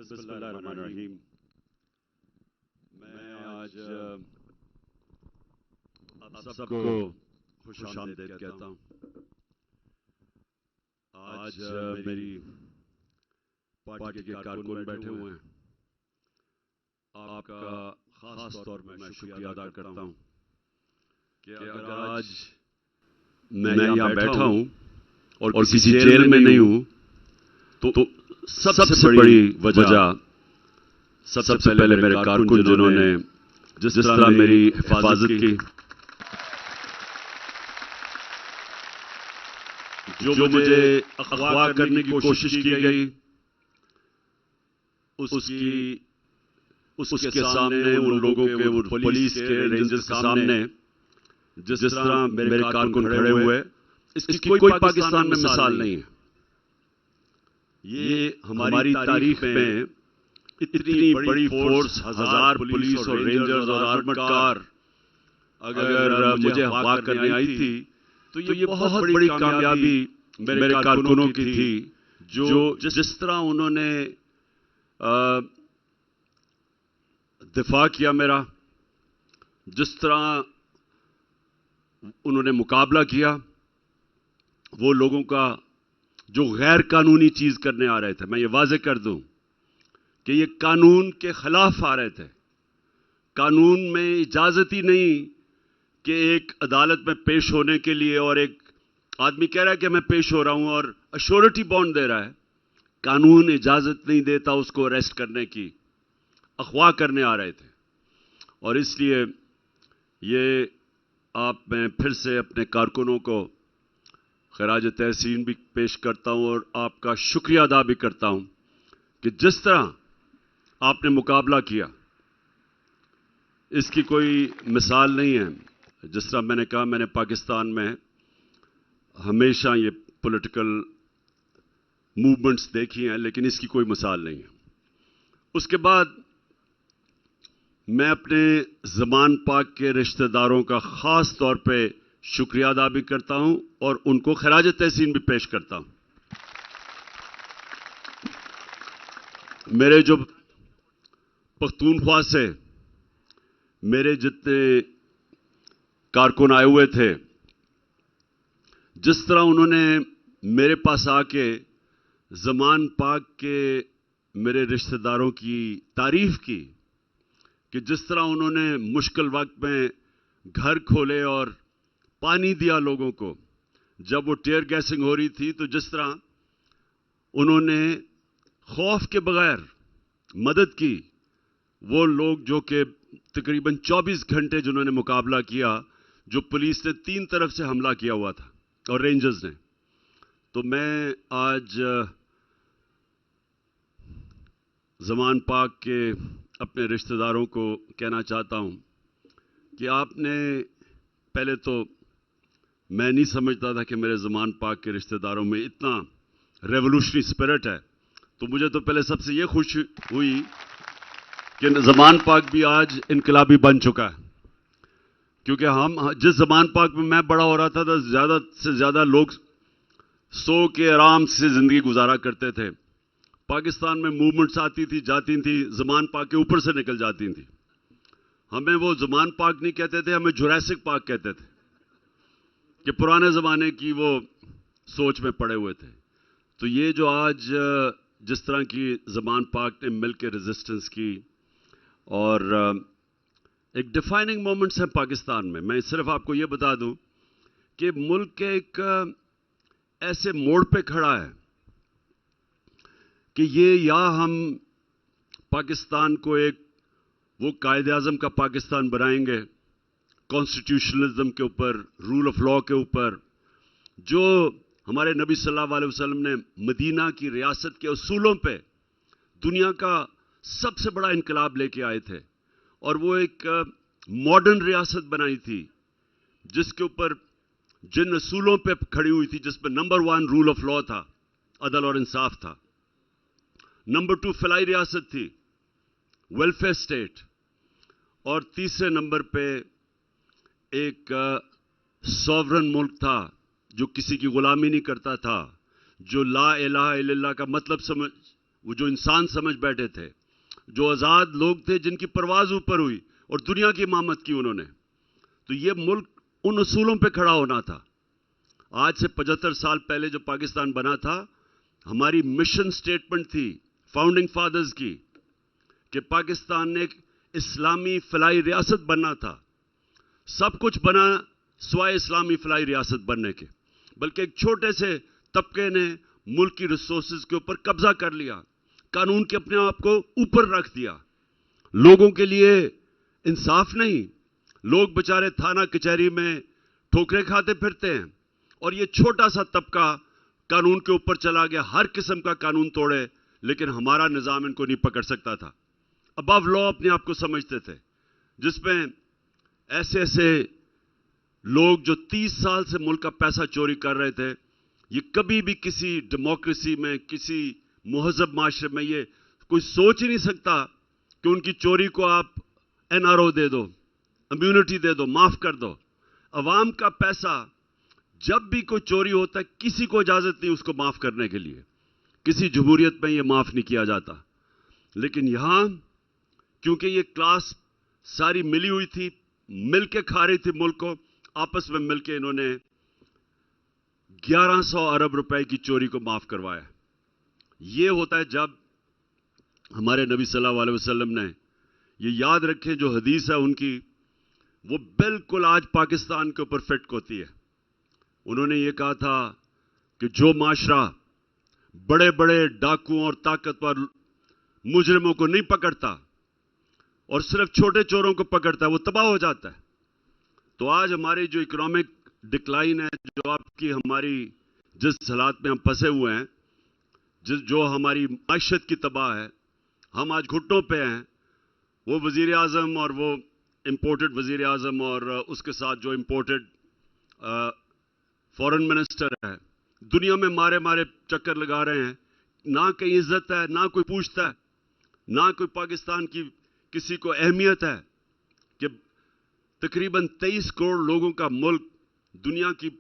بسم اللہ الرحمن الرحیم۔ میں آج آپ سب کو خوش آمدید کہتا ہوں۔ آج میری پارٹی کے کارکن بیٹھے ہوئے ہیں، آپ کا خاص طور پر میں شکریہ ادا کرتا ہوں کہ اگر آج میں یہاں بیٹھا ہوں اور کسی جیل میں نہیں ہوں تو سب سے بڑی وجہ سب سے پہلے میرے کارکن جنہوں نے جس طرح میری حفاظت کی، جو مجھے اغوا کرنے کی کوشش کی گئی، اس کے سامنے ان لوگوں کے، پولیس کے، رینجرز کے سامنے جس طرح میرے کارکن کھڑے ہوئے، اس کی کوئی پاکستان میں مثال نہیں ہے۔ یہ ہماری تاریخ میں اتنی بڑی فورس، 1000 پولیس اور رینجرز اور آرمڈ کار اگر مجھے اغوا کرنے آئی تھی تو یہ بہت بڑی کامیابی میرے کارکنوں کی تھی، جو جس طرح انہوں نے دفاع کیا میرا، جس طرح انہوں نے مقابلہ کیا وہ لوگوں کا جو غیر قانونی چیز کرنے آ رہے تھے۔ میں یہ واضح کر دوں کہ یہ قانون کے خلاف آ رہے تھے۔ قانون میں اجازت ہی نہیں کہ ایک عدالت میں پیش ہونے کے لیے، اور ایک آدمی کہہ رہا ہے کہ میں پیش ہو رہا ہوں اور ایشورٹی بانڈ دے رہا ہے، قانون اجازت نہیں دیتا اس کو اریسٹ کرنے کی۔ اغوا کرنے آ رہے تھے، اور اس لیے یہ میں پھر سے اپنے کارکنوں کو خراج تحسین بھی پیش کرتا ہوں اور آپ کا شکریہ ادا بھی کرتا ہوں کہ جس طرح آپ نے مقابلہ کیا، اس کی کوئی مثال نہیں ہے۔ جس طرح میں نے کہا، میں نے پاکستان میں ہمیشہ یہ پولیٹیکل موومنٹس دیکھی ہیں، لیکن اس کی کوئی مثال نہیں ہے۔ اس کے بعد میں اپنے زمان پاک کے رشتہ داروں کا خاص طور پہ شکریہ ادا بھی کرتا ہوں اور ان کو خراج تحسین بھی پیش کرتا ہوں۔ میرے جو پختونخوا سے میرے جتنے کارکن آئے ہوئے تھے، جس طرح انہوں نے میرے پاس آ کے زمان پاک کے میرے رشتہ داروں کی تعریف کی، کہ جس طرح انہوں نے مشکل وقت میں گھر کھولے اور پانی دیا لوگوں کو، جب وہ ٹیئر گیسنگ ہو رہی تھی، تو جس طرح انہوں نے خوف کے بغیر مدد کی، وہ لوگ جو کہ تقریباً 24 گھنٹے جنہوں نے مقابلہ کیا، جو پولیس نے 3 طرف سے حملہ کیا ہوا تھا اور رینجرز نے۔ تو میں آج زمان پاک کے اپنے رشتہ داروں کو کہنا چاہتا ہوں کہ آپ نے پہلے تو میں نہیں سمجھتا تھا کہ میرے زمان پاک کے رشتہ داروں میں اتنا ریولوشنری سپرٹ ہے، تو مجھے تو پہلے سب سے یہ خوش ہوئی کہ زمان پاک بھی آج انقلابی بن چکا ہے، کیونکہ جس زمان پاک میں بڑا ہو رہا تھا تو زیادہ سے زیادہ لوگ سو کے آرام سے زندگی گزارا کرتے تھے۔ پاکستان میں موومنٹس آتی تھی، جاتی تھی، زمان پاک کے اوپر سے نکل جاتی تھی۔ ہمیں وہ زمان پاک نہیں کہتے تھے، ہمیں جوریسک پاک کہتے تھے، کہ پرانے زمانے کی وہ سوچ میں پڑے ہوئے تھے۔ تو یہ جو آج جس طرح کی زمان پاک نے مل کے ریزسٹنس کی، اور ایک ڈیفائننگ مومنٹس ہیں پاکستان میں۔ میں صرف آپ کو یہ بتا دوں کہ ملک ایک ایسے موڑ پہ کھڑا ہے کہ یہ یا ہم پاکستان کو ایک وہ قائد اعظم کا پاکستان بنائیں گے، کانسٹیٹیوشنلزم کے اوپر، رول آف لاء کے اوپر، جو ہمارے نبی صلی اللہ علیہ وسلم نے مدینہ کی ریاست کے اصولوں پہ دنیا کا سب سے بڑا انقلاب لے کے آئے تھے، اور وہ ایک ماڈرن ریاست بنائی تھی جس کے اوپر جن اصولوں پہ کھڑی ہوئی تھی، جس پہ نمبر 1 رول آف لاء تھا، عدل اور انصاف تھا، نمبر 2 فلاحی ریاست تھی، ویلفیئر اسٹیٹ، اور تیسرے نمبر پہ ایک سوورن ملک تھا جو کسی کی غلامی نہیں کرتا تھا، جو لا الہ الا اللہ کا مطلب وہ جو انسان سمجھ بیٹھے تھے، جو آزاد لوگ تھے جن کی پرواز اوپر ہوئی اور دنیا کی امامت کی انہوں نے، تو یہ ملک ان اصولوں پہ کھڑا ہونا تھا۔ آج سے 75 سال پہلے جو پاکستان بنا تھا، ہماری مشن سٹیٹمنٹ تھی فاؤنڈنگ فادرز کی کہ پاکستان نے ایک اسلامی فلاحی ریاست بننا تھا۔ سب کچھ بنا سوائے اسلامی فلاحی ریاست بننے کے، بلکہ ایک چھوٹے سے طبقے نے ملک کی ریسورسز کے اوپر قبضہ کر لیا، قانون کے اپنے آپ کو اوپر رکھ دیا۔ لوگوں کے لیے انصاف نہیں، لوگ بچارے تھانہ کچہری میں ٹھوکریں کھاتے پھرتے ہیں، اور یہ چھوٹا سا طبقہ قانون کے اوپر چلا گیا، ہر قسم کا قانون توڑے، لیکن ہمارا نظام ان کو نہیں پکڑ سکتا تھا۔ ابو لا اپنے آپ کو سمجھتے تھے، جس میں ایسے ایسے لوگ جو 30 سال سے ملک کا پیسہ چوری کر رہے تھے، یہ کبھی بھی کسی ڈیموکریسی میں، کسی مہذب معاشرے میں یہ کوئی سوچ ہی نہیں سکتا کہ ان کی چوری کو آپ NRO دے دو، امیونٹی دے دو، معاف کر دو۔ عوام کا پیسہ جب بھی کوئی چوری ہوتا ہے، کسی کو اجازت نہیں اس کو معاف کرنے کے لیے، کسی جمہوریت میں یہ معاف نہیں کیا جاتا۔ لیکن یہاں کیونکہ یہ کلاس ساری ملی ہوئی تھی، مل کے کھا رہی تھی ملک کو، آپس میں مل کے انہوں نے 1100 ارب روپے کی چوری کو معاف کروایا۔ یہ ہوتا ہے جب ہمارے نبی صلی اللہ علیہ وسلم نے، یہ یاد رکھیں جو حدیث ہے ان کی، وہ بالکل آج پاکستان کے اوپر فٹ ہوتی ہے۔ انہوں نے یہ کہا تھا کہ جو معاشرہ بڑے بڑے ڈاکوؤں اور طاقتور مجرموں کو نہیں پکڑتا اور صرف چھوٹے چوروں کو پکڑتا ہے، وہ تباہ ہو جاتا ہے۔ تو آج ہماری جو اکنامک ڈکلائن ہے، جو آپ کی ہماری جس حالات میں ہم پھنسے ہوئے ہیں، جو ہماری معیشت کی تباہ ہے، ہم آج گھٹنوں پہ ہیں۔ وہ وزیر اعظم اور وہ امپورٹڈ وزیر اعظم اور اس کے ساتھ جو امپورٹڈ فورن منسٹر ہے، دنیا میں مارے مارے چکر لگا رہے ہیں، نہ کہیں عزت ہے، نہ کوئی پوچھتا ہے، نہ کوئی پاکستان کی کسی کو اہمیت ہے کہ تقریباً 23 کروڑ لوگوں کا ملک، دنیا کی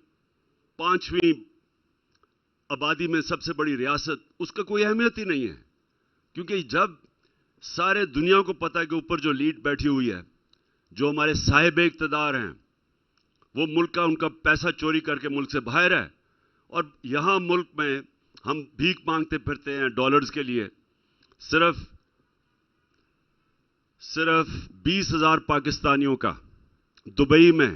5ویں آبادی میں سب سے بڑی ریاست، اس کا کوئی اہمیت ہی نہیں ہے۔ کیونکہ جب سارے دنیا کو پتہ ہے کہ اوپر جو لیڈ بیٹھی ہوئی ہے، جو ہمارے صاحب اقتدار ہیں، وہ ملک کا ان کا پیسہ چوری کر کے ملک سے باہر ہے، اور یہاں ملک میں ہم بھیک مانگتے پھرتے ہیں ڈالرز کے لیے۔ صرف 20,000 پاکستانیوں کا دبئی میں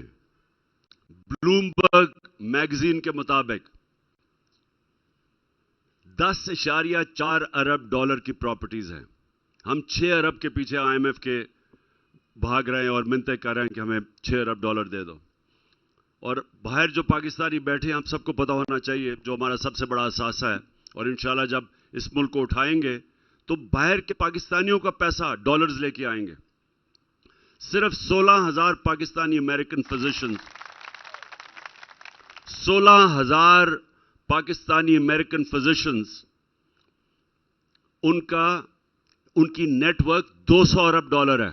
بلومبرگ میگزین کے مطابق 10.4 ارب ڈالر کی پراپرٹیز ہیں۔ ہم 6 ارب کے پیچھے IMF کے بھاگ رہے ہیں اور منتیں کر رہے ہیں کہ ہمیں 6 ارب ڈالر دے دو۔ اور باہر جو پاکستانی بیٹھے ہیں، ہم سب کو پتہ ہونا چاہیے، جو ہمارا سب سے بڑا اثاثہ ہے، اور انشاءاللہ جب اس ملک کو اٹھائیں گے تو باہر کے پاکستانیوں کا پیسہ ڈالرز لے کے آئیں گے۔ صرف 16,000 Pakistani American physicians, 16,000 Pakistani American physicians, ان کی نیٹ ورک 200 ارب ڈالر ہے۔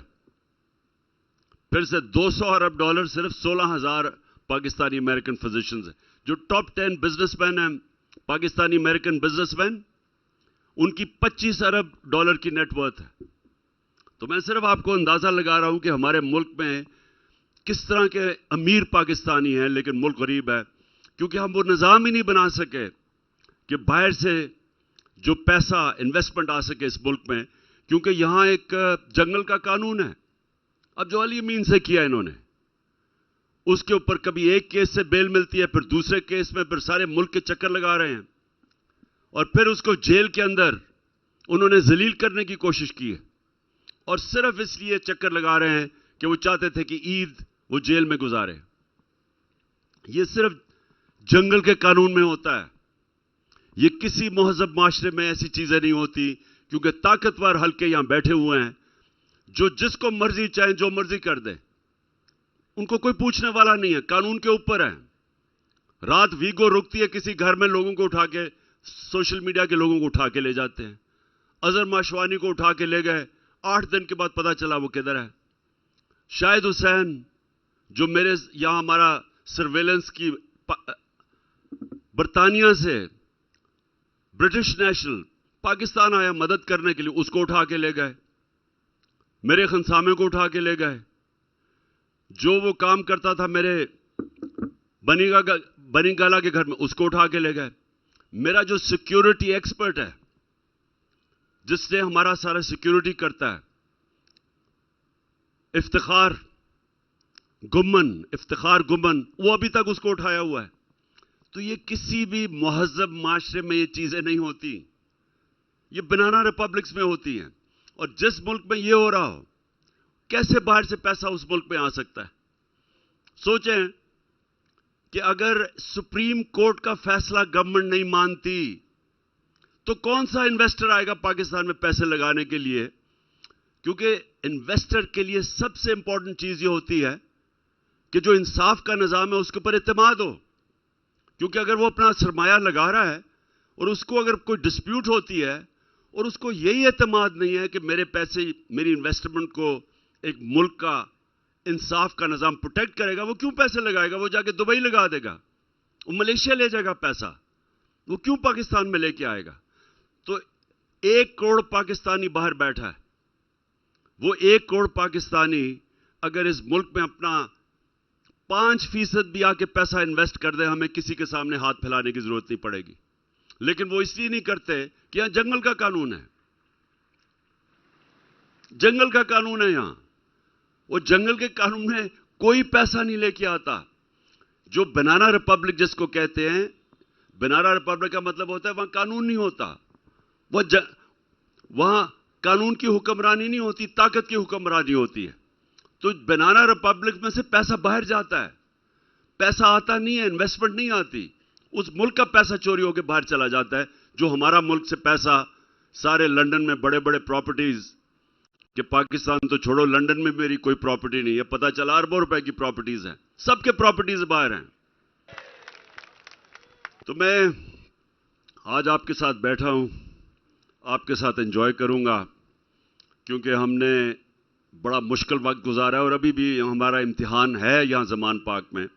پھر سے 200 ارب ڈالر صرف 16,000 پاکستانی امریکن فزیشنز ہیں۔ جو ٹاپ 10 بزنس مین ہیں پاکستانی امریکن بزنس مین، ان کی 25 ارب ڈالر کی نیٹ ورتھ ہے۔ تو میں صرف آپ کو اندازہ لگا رہا ہوں کہ ہمارے ملک میں کس طرح کے امیر پاکستانی ہیں، لیکن ملک غریب ہے، کیونکہ ہم وہ نظام ہی نہیں بنا سکے کہ باہر سے جو پیسہ انویسٹمنٹ آ سکے اس ملک میں، کیونکہ یہاں ایک جنگل کا قانون ہے۔ اب جو علی امین سے کیا انہوں نے، اس کے اوپر کبھی ایک کیس سے بیل ملتی ہے، پھر دوسرے کیس میں، پھر سارے ملک کے چکر لگا رہے ہیں، اور پھر اس کو جیل کے اندر انہوں نے ذلیل کرنے کی کوشش کی ہے، اور صرف اس لیے چکر لگا رہے ہیں کہ وہ چاہتے تھے کہ عید وہ جیل میں گزارے۔ یہ صرف جنگل کے قانون میں ہوتا ہے، یہ کسی مہذب معاشرے میں ایسی چیزیں نہیں ہوتی، کیونکہ طاقتور حلقے یہاں بیٹھے ہوئے ہیں جو جس کو مرضی چاہیں جو مرضی کر دیں، ان کو کوئی پوچھنے والا نہیں ہے، قانون کے اوپر ہے۔ رات ویگو رکتی ہے کسی گھر میں، لوگوں کو اٹھا کے، سوشل میڈیا کے لوگوں کو اٹھا کے لے جاتے ہیں۔ اظہر ماشوانی کو اٹھا کے لے گئے، 8 دن کے بعد پتا چلا وہ کدھر ہے۔ شاہد حسین جو میرے یہاں ہمارا سرویلنس کی برطانیہ سے برٹش نیشنل پاکستان آیا مدد کرنے کے لیے، اس کو اٹھا کے لے گئے، میرے خنسامے کو اٹھا کے لے گئے، جو وہ کام کرتا تھا میرے بنی گالا کے گھر میں، اس کو اٹھا کے لے گئے، میرا جو سیکیورٹی ایکسپرٹ ہے جس سے ہمارا سارا سیکیورٹی کرتا ہے، افتخار گمن، وہ ابھی تک اس کو اٹھایا ہوا ہے۔ تو یہ کسی بھی مہذب معاشرے میں یہ چیزیں نہیں ہوتی، یہ بنانا ریپبلکس میں ہوتی ہیں۔ اور جس ملک میں یہ ہو رہا ہو، کیسے باہر سے پیسہ اس ملک میں آ سکتا ہے؟ سوچیں کہ اگر سپریم کورٹ کا فیصلہ گورنمنٹ نہیں مانتی تو کون سا انویسٹر آئے گا پاکستان میں پیسے لگانے کے لیے؟ کیونکہ انویسٹر کے لیے سب سے امپورٹنٹ چیز یہ ہوتی ہے کہ جو انصاف کا نظام ہے اس کے اوپر اعتماد ہو، کیونکہ اگر وہ اپنا سرمایہ لگا رہا ہے اور اس کو اگر کوئی ڈسپیوٹ ہوتی ہے اور اس کو یہی اعتماد نہیں ہے کہ میرے پیسے، میری انویسٹمنٹ کو ایک ملک کا انصاف کا نظام پروٹیکٹ کرے گا، وہ کیوں پیسے لگائے گا؟ وہ جا کے دبئی لگا دے گا، وہ ملیشیا لے جائے گا پیسہ، وہ کیوں پاکستان میں لے کے آئے گا؟ تو 1 کروڑ پاکستانی باہر بیٹھا ہے، وہ 1 کروڑ پاکستانی اگر اس ملک میں اپنا 5% بھی آ کے پیسہ انویسٹ کر دے، ہمیں کسی کے سامنے ہاتھ پھیلانے کی ضرورت نہیں پڑے گی۔ لیکن وہ اس لیے نہیں کرتے کہ یہاں جنگل کا قانون ہے، جنگل کا قانون ہے یہاں، وہ جنگل کے قانون میں کوئی پیسہ نہیں لے کے آتا۔ جو بنانا ریپبلک جس کو کہتے ہیں، بنانا ریپبلک کا مطلب ہوتا ہے وہاں قانون نہیں ہوتا، وہاں قانون کی حکمرانی نہیں ہوتی، طاقت کی حکمرانی ہوتی ہے۔ تو بنانا ریپبلک میں سے پیسہ باہر جاتا ہے، پیسہ آتا نہیں ہے، انویسٹمنٹ نہیں آتی، اس ملک کا پیسہ چوری ہو کے باہر چلا جاتا ہے۔ جو ہمارا ملک سے پیسہ سارے لنڈن میں بڑے بڑے پراپرٹیز، کہ پاکستان تو چھوڑو، لنڈن میں میری کوئی پراپرٹی نہیں ہے، پتہ چلا اربوں روپے کی پراپرٹیز ہیں، سب کے پراپرٹیز باہر ہیں۔ تو میں آج آپ کے ساتھ بیٹھا ہوں، آپ کے ساتھ انجوائے کروں گا، کیونکہ ہم نے بڑا مشکل وقت گزارا ہے اور ابھی بھی ہمارا امتحان ہے یہاں زمان پاک میں،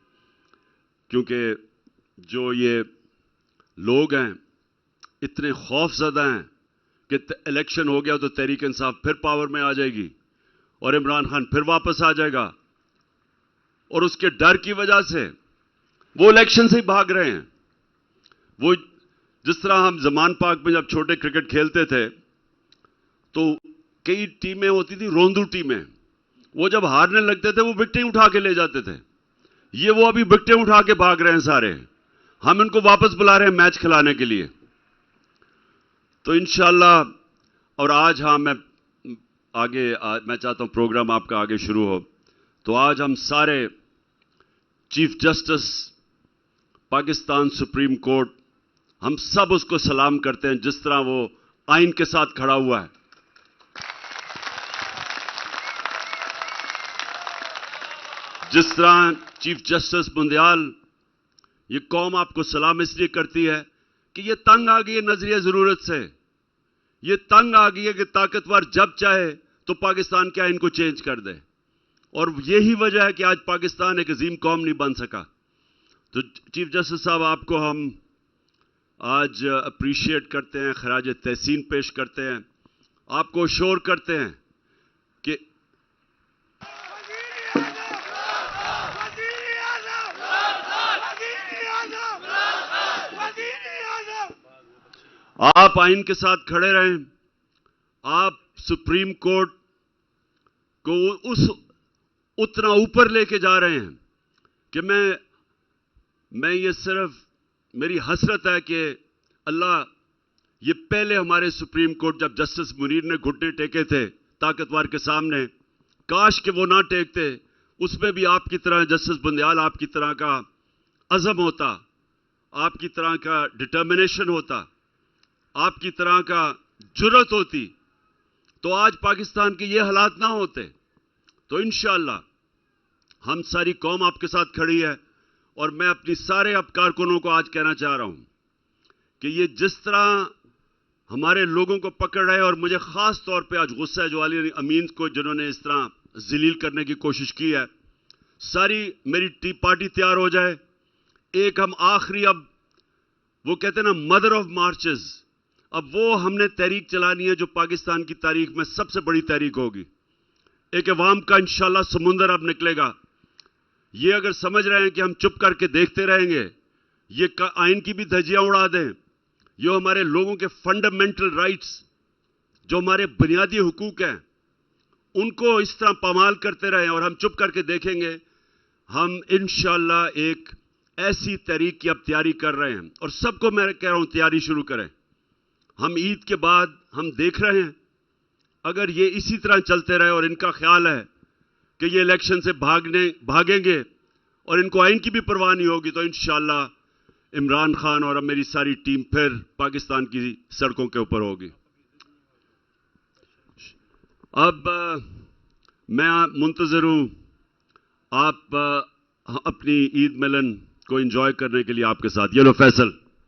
کیونکہ جو یہ لوگ ہیں اتنے خوف زدہ ہیں کہ الیکشن ہو گیا تو تحریک انصاف پھر پاور میں آ جائے گی اور عمران خان پھر واپس آ جائے گا، اور اس کے ڈر کی وجہ سے وہ الیکشن سے ہی بھاگ رہے ہیں۔ وہ جس طرح ہم زمان پاک میں جب چھوٹے کرکٹ کھیلتے تھے تو کئی ٹیمیں ہوتی تھی، روندو ٹیمیں، وہ جب ہارنے لگتے تھے وہ وکٹیں اٹھا کے لے جاتے تھے۔ یہ وہ ابھی وکٹیں اٹھا کے بھاگ رہے ہیں سارے، ہم ان کو واپس بلا رہے ہیں میچ کھلانے کے لیے۔ تو انشاءاللہ، اور آج میں چاہتا ہوں پروگرام آپ کا آگے شروع ہو، تو آج ہم سارے chief justice Pakistan supreme court, ہم سب اس کو سلام کرتے ہیں جس طرح وہ آئین کے ساتھ کھڑا ہوا ہے۔ جس طرح چیف جسٹس بندیال، یہ قوم آپ کو سلام اس لیے کرتی ہے کہ یہ تنگ آ گئی ہے نظریہ ضرورت سے، یہ تنگ آ گئی ہے کہ طاقتور جب چاہے تو پاکستان کے آئین کو چینج کر دے، اور یہی وجہ ہے کہ آج پاکستان ایک عظیم قوم نہیں بن سکا۔ تو چیف جسٹس صاحب، آپ کو ہم آج اپریشیٹ کرتے ہیں، خراج تحسین پیش کرتے ہیں، آپ کو شور کرتے ہیں کہ آپ آئین کے ساتھ کھڑے رہیں، آپ سپریم کورٹ کو اتنا اوپر لے کے جا رہے ہیں کہ میں یہ صرف میری حسرت ہے کہ اللہ، یہ پہلے ہمارے سپریم کورٹ جب جسٹس منیر نے گھٹنے ٹیکے تھے طاقتور کے سامنے، کاش کہ وہ نہ ٹیکتے، اس میں بھی آپ کی طرح جسٹس بندیال، آپ کی طرح کا عزم ہوتا، آپ کی طرح کا ڈٹرمنیشن ہوتا، آپ کی طرح کا جرأت ہوتی، تو آج پاکستان کے یہ حالات نہ ہوتے۔ تو انشاءاللہ ہم ساری قوم آپ کے ساتھ کھڑی ہے، اور میں اپنی سارے کارکنوں کو آج کہنا چاہ رہا ہوں کہ یہ جس طرح ہمارے لوگوں کو پکڑ رہے، اور مجھے خاص طور پہ آج غصہ ہے جو علی امین کو جنہوں نے اس طرح ذلیل کرنے کی کوشش کی ہے، ساری میری پارٹی تیار ہو جائے، ایک ہم آخری، اب وہ کہتے ہیں نا مدر آف مارچز، اب وہ ہم نے تحریک چلانی ہے جو پاکستان کی تاریخ میں سب سے بڑی تحریک ہوگی. ایک عوام کا انشاءاللہ سمندر اب نکلے گا. یہ اگر سمجھ رہے ہیں کہ ہم چپ کر کے دیکھتے رہیں گے، یہ آئین کی بھی دھجیاں اڑا دیں، یہ ہمارے لوگوں کے فنڈامنٹل رائٹس جو ہمارے بنیادی حقوق ہیں ان کو اس طرح پامال کرتے رہیں اور ہم چپ کر کے دیکھیں گے، ہم انشاءاللہ ایک ایسی تحریک کی اب تیاری کر رہے ہیں. اور سب کو میں کہہ رہا ہوں تیاری شروع کریں. ہم عید کے بعد ہم دیکھ رہے ہیں اگر یہ اسی طرح چلتے رہے اور ان کا خیال ہے کہ یہ الیکشن سے بھاگیں گے اور ان کو آئین کی بھی پرواہ نہیں ہوگی، تو انشاءاللہ عمران خان اور اب میری ساری ٹیم پھر پاکستان کی سڑکوں کے اوپر ہوگی. اب میں منتظر ہوں آپ اپنی عید ملن کو انجوائے کرنے کے لیے آپ کے ساتھ. یہ لو فیصل.